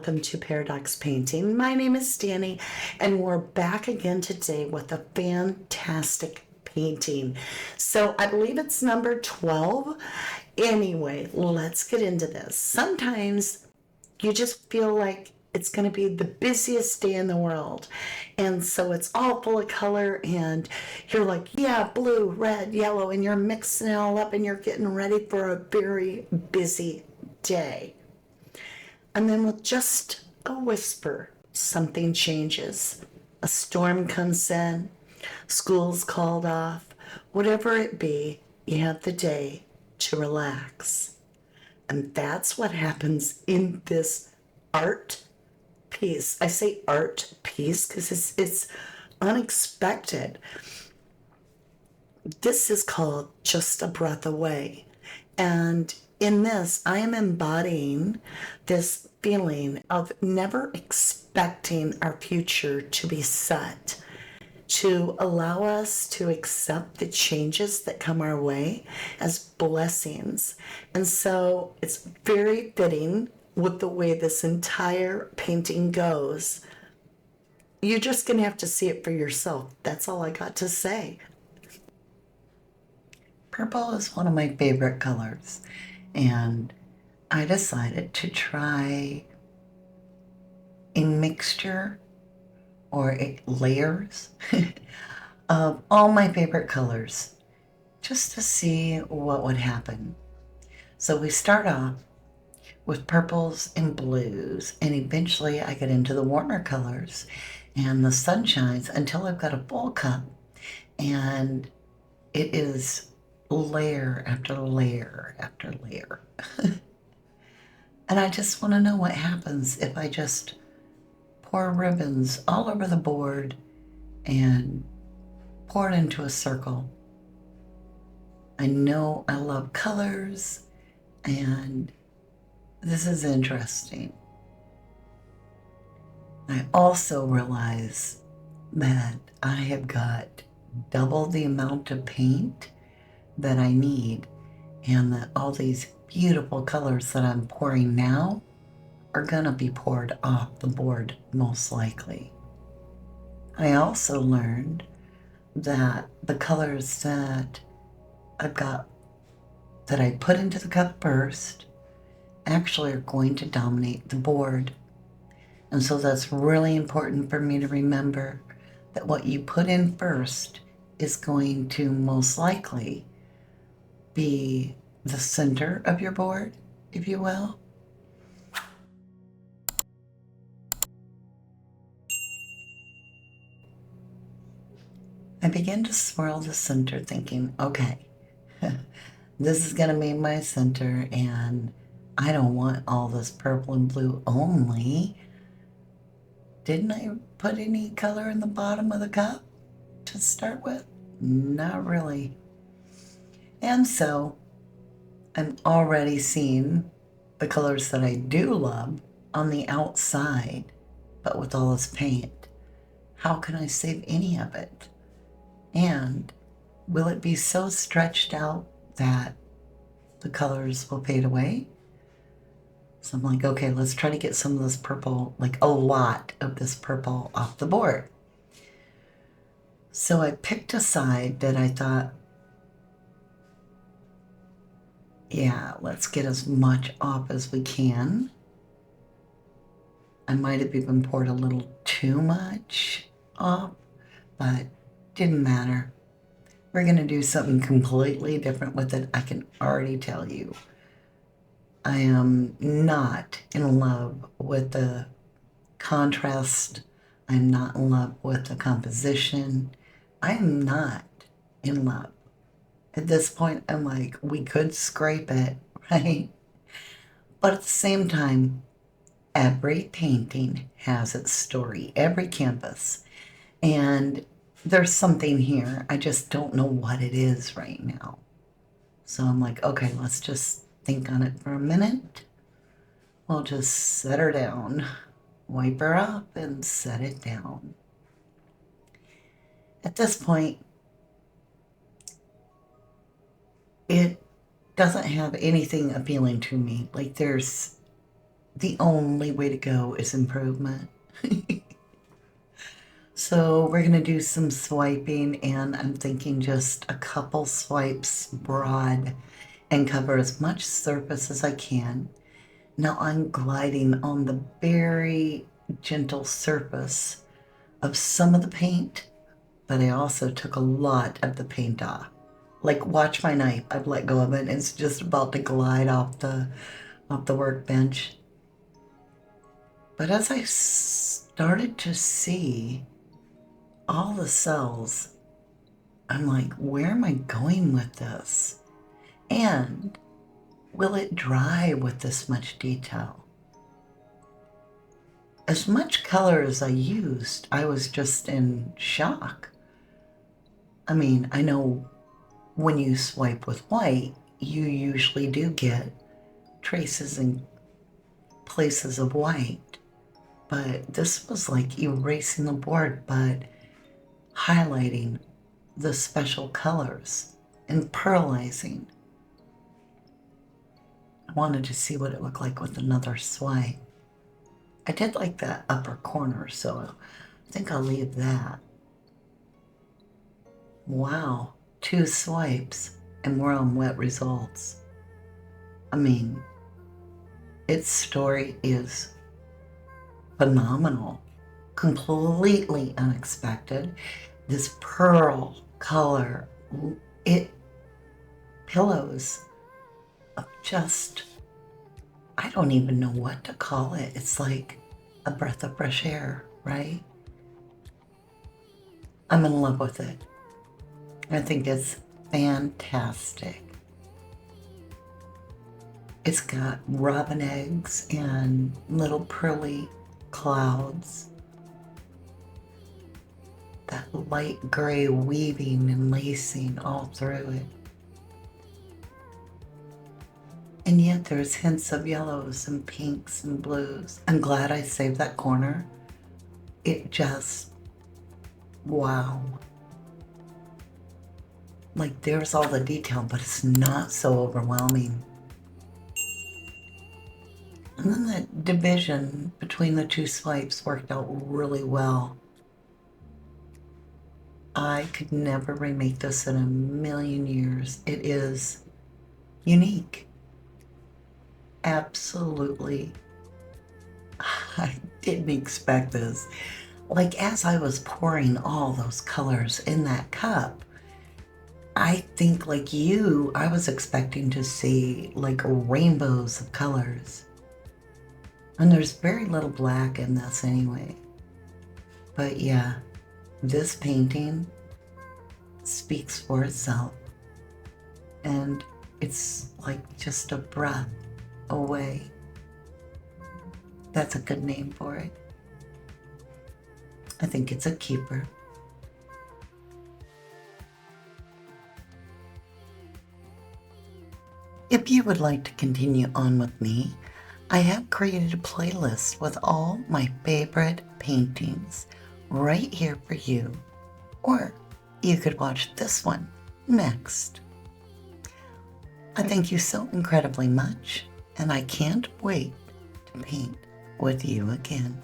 welcome to Paradox Painting. My name is Danny, and we're back again today with a fantastic painting. So I believe it's number 12. Anyway, let's get into this. Sometimes you just feel like it's going to be the busiest day in the world. And so it's all full of color, and you're like, yeah, blue, red, yellow, and you're mixing it all up, and you're getting ready for a very busy day. And then with just a whisper, something changes. A storm comes in, school's called off, whatever it be, you have the day to relax. And that's what happens in this art piece. I say art piece because it's unexpected. This is called Just a Breath Away. And in this, I am embodying this feeling of never expecting our future to be set, to allow us to accept the changes that come our way as blessings. And so it's very fitting with the way this entire painting goes. You're just going to have to see it for yourself. That's all I got to say. Purple is one of my favorite colors, and I decided to try a mixture or layers of all my favorite colors just to see what would happen. So we start off with purples and blues, and eventually I get into the warmer colors and the sunshines until I've got a full cup, and it is layer after layer after layer. And I just want to know what happens if I just pour ribbons all over the board and pour it into a circle. I know I love colors, and this is interesting. I also realize that I have got double the amount of paint that I need, and that all these beautiful colors that I'm pouring now are gonna be poured off the board most likely. I also learned that the colors that I've got that I put into the cup first actually are going to dominate the board. And so that's really important for me to remember, that what you put in first is going to most likely be the center of your board, if you will. I begin to swirl the center thinking, okay, this is gonna be my center, and I don't want all this purple and blue only. Didn't I put any color in the bottom of the cup to start with? Not really. And so I'm already seeing the colors that I do love on the outside, but with all this paint, how can I save any of it? And will it be so stretched out that the colors will fade away? So I'm like, okay, let's try to get some of this purple, like a lot of this purple off the board. So I picked a side that I thought, yeah, let's get as much off as we can. I might have even poured a little too much off, but didn't matter. We're going to do something completely different with it. I can already tell you. I am not in love with the contrast. I'm not in love with the composition. I am not in love. At this point, I'm like, we could scrape it, right? But at the same time, every painting has its story, every canvas. And there's something here. I just don't know what it is right now. So I'm like, okay, let's just think on it for a minute. We'll just set her down, wipe her up, and set it down. At this point, it doesn't have anything appealing to me. Like, there's the only way to go is improvement. So we're gonna do some swiping, and I'm thinking just a couple swipes broad and cover as much surface as I can. Now I'm gliding on the very gentle surface of some of the paint, but I also took a lot of the paint off. Like, watch my knife. I've let go of it. It's just about to glide off the workbench. But as I started to see all the cells, I'm like, where am I going with this? And will it dry with this much detail? As much color as I used, I was just in shock. I mean, I know when you swipe with white, you usually do get traces and places of white, but this was like erasing the board, but highlighting the special colors and pearlizing. I wanted to see what it looked like with another swipe. I did like that upper corner, so I think I'll leave that. Wow, 2 swipes and we're on wet results. I mean, its story is phenomenal, completely unexpected. This pearl color, it pillows of just, I don't even know what to call it. It's like a breath of fresh air, right? I'm in love with it. I think it's fantastic. It's got robin eggs and little pearly clouds. That light gray weaving and lacing all through it. And yet there's hints of yellows and pinks and blues. I'm glad I saved that corner. It just, wow. Like, there's all the detail, but it's not so overwhelming. And then the division between the 2 swipes worked out really well. I could never remake this in a million years. It is unique. Absolutely. I didn't expect this. Like, as I was pouring all those colors in that cup, I think, like you, I was expecting to see like rainbows of colors. And there's very little black in this anyway. But yeah, this painting speaks for itself. And it's like just a breath away. That's a good name for it. I think it's a keeper. If you would like to continue on with me, I have created a playlist with all my favorite paintings right here for you. Or you could watch this one next. I thank you so incredibly much, and I can't wait to paint with you again.